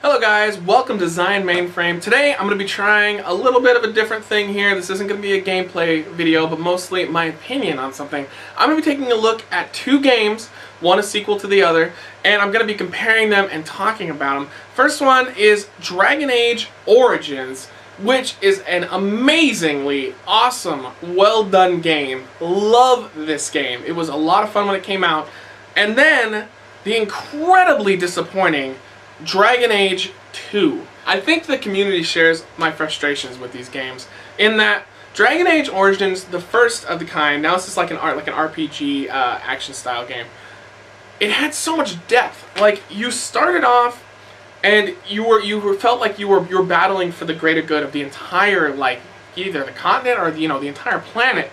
Hello guys, welcome to Zion Mainframe. Today I'm going to be trying a little bit of a different thing here. This isn't going to be a gameplay video, but mostly my opinion on something. I'm going to be taking a look at two games, one a sequel to the other, and I'm going to be comparing them and talking about them. First one is Dragon Age Origins, which is an amazingly awesome, well done game. Love this game. It was a lot of fun when it came out. And then the incredibly disappointing Dragon Age 2. I think the community shares my frustrations with these games in that Dragon Age Origins, the first of the kind, now this is like an RPG action style game. It had so much depth. Like, you started off and you felt like you were battling for the greater good of the entire, like, either the continent or the entire planet.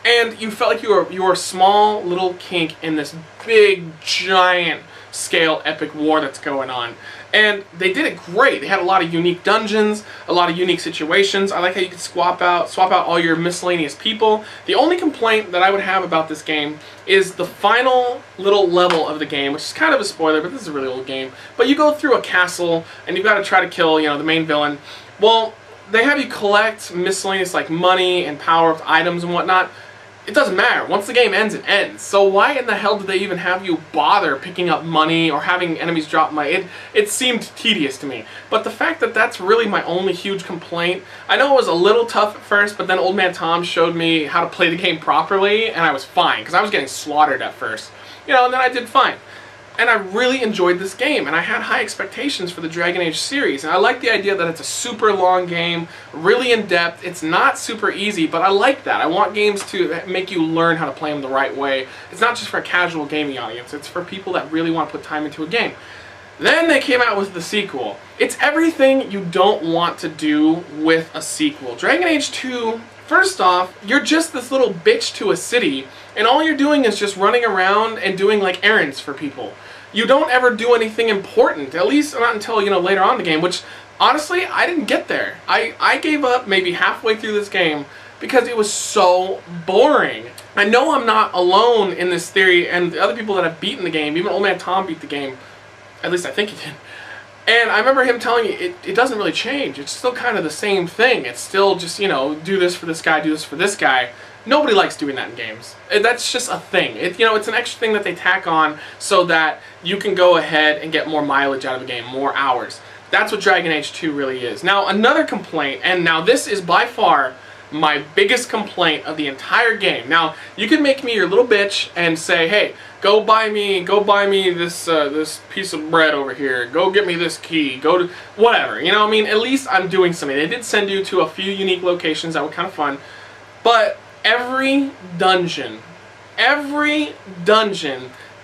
And you felt like you were a small little kink in this big giant scale epic war that's going on. And they did it great. They had a lot of unique dungeons, a lot of unique situations. I like how you could swap out all your miscellaneous people. The only complaint that I would have about this game is the final little level of the game, which is kind of a spoiler, but this is a really old game. But you go through a castle and you've got to try to kill, the main villain. Well, they have you collect miscellaneous like money and power-up items and whatnot. It doesn't matter. Once the game ends, it ends. So why in the hell did they even have you bother picking up money or having enemies drop money? It seemed tedious to me. But the fact that that's really my only huge complaint, I know it was a little tough at first, but then Old Man Tom showed me how to play the game properly, and I was fine, because I was getting slaughtered at first. And then I did fine. And I really enjoyed this game, and I had high expectations for the Dragon Age series. And I like the idea that it's a super long game, really in-depth. It's not super easy, but I like that. I want games to make you learn how to play them the right way. It's not just for a casual gaming audience. It's for people that really want to put time into a game. Then they came out with the sequel. It's everything you don't want to do with a sequel. Dragon Age 2, first off, you're just this little bitch to a city, and all you're doing is just running around and doing like errands for people. You don't ever do anything important, at least not until, later on in the game, which, honestly, I didn't get there. I gave up maybe halfway through this game because it was so boring. I know I'm not alone in this theory, and the other people that have beaten the game, even Old Man Tom beat the game, at least I think he did. And I remember him telling me it doesn't really change. It's still kind of the same thing. It's still just, do this for this guy, do this for this guy. Nobody likes doing that in games. That's just a thing. It's an extra thing that they tack on so that you can go ahead and get more mileage out of a game, more hours. That's what Dragon Age 2 really is. Now, another complaint, and now this is by far my biggest complaint of the entire game. Now, you can make me your little bitch and say, hey, go buy me this this piece of bread over here. Go get me this key. Go to whatever. At least I'm doing something. They did send you to a few unique locations that were kind of fun, but every dungeon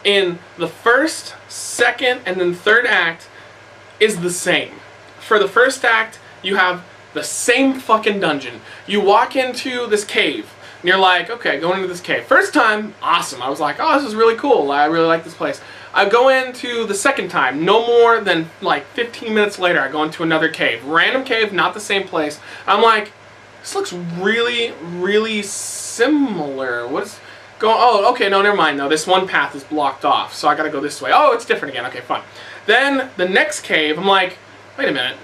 in the first, second, and then third act is the same. For the first act, you have the same fucking dungeon. You walk into this cave, and you're like, okay, going into this cave. First time, awesome. I was like, oh, this is really cool. I really like this place. I go into the second time. No more than like 15 minutes later, I go into another cave. Random cave, not the same place. I'm like, this looks really, really similar. What's going? Oh, okay, no, never mind. No, this one path is blocked off, so I gotta go this way. Oh, it's different again. Okay, fine. Then the next cave, I'm like, wait a minute.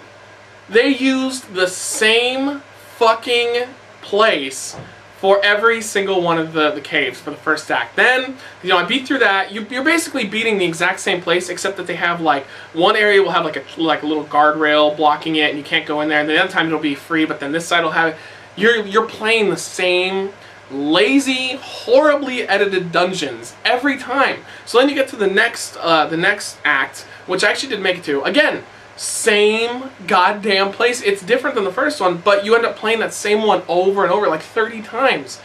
They used the same fucking place for every single one of the caves for the first act. Then, I beat through that. You're basically beating the exact same place, except that they have like one area will have like a little guardrail blocking it, and you can't go in there. And the other time it'll be free, but then this side will have it. You're playing the same lazy, horribly edited dungeons every time. So then you get to the next act, which I actually did make it to. Again, same goddamn place. It's different than the first one, but you end up playing that same one over and over like 30 times.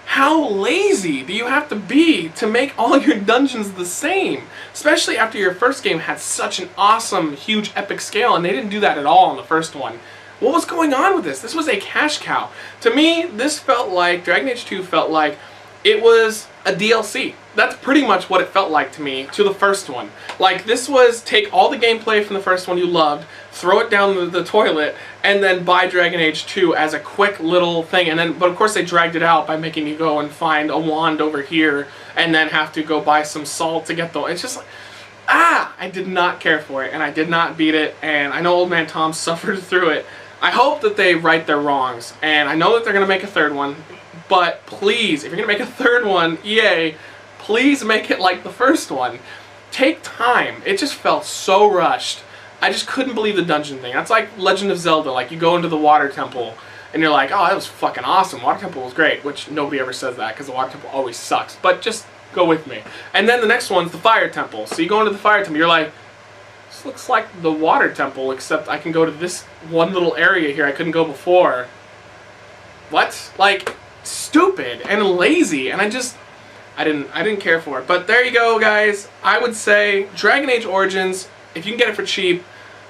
How lazy do you have to be to make all your dungeons the same? Especially after your first game had such an awesome, huge, epic scale, and they didn't do that at all in the first one. What was going on with this? This was a cash cow. To me, this felt like, Dragon Age 2 felt like it was a DLC. That's pretty much what it felt like to me, to the first one. Like, this was take all the gameplay from the first one you loved, throw it down the toilet, and then buy Dragon Age 2 as a quick little thing. And then, but of course they dragged it out by making you go and find a wand over here, and then have to go buy some salt to get the, it's just like, I did not care for it, and I did not beat it, and I know Old Man Tom suffered through it. I hope that they right their wrongs, and I know that they're going to make a third one, but please, if you're going to make a third one, EA, please make it like the first one. Take time. It just felt so rushed. I just couldn't believe the dungeon thing. That's like Legend of Zelda, like you go into the water temple, and you're like, oh, that was fucking awesome. Water temple was great, which nobody ever says that, because the water temple always sucks, but just go with me. And then the next one's the fire temple. So you go into the fire temple, you're like, this looks like the water temple, except I can go to this one little area here I couldn't go before. What? Like, stupid and lazy, and I didn't care for it. But there you go, guys. I would say Dragon Age Origins, if you can get it for cheap,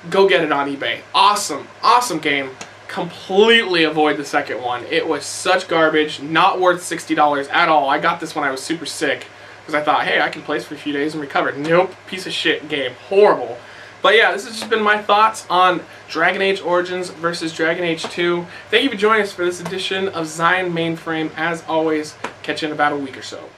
go get it on eBay. Awesome, awesome game. Completely avoid the second one. It was such garbage, not worth $60 at all. I got this when I was super sick because I thought, hey, I can play this for a few days and recover. Nope, piece of shit game, horrible. But yeah, this has just been my thoughts on Dragon Age Origins versus Dragon Age 2. Thank you for joining us for this edition of Zion Mainframe. As always, catch you in about a week or so.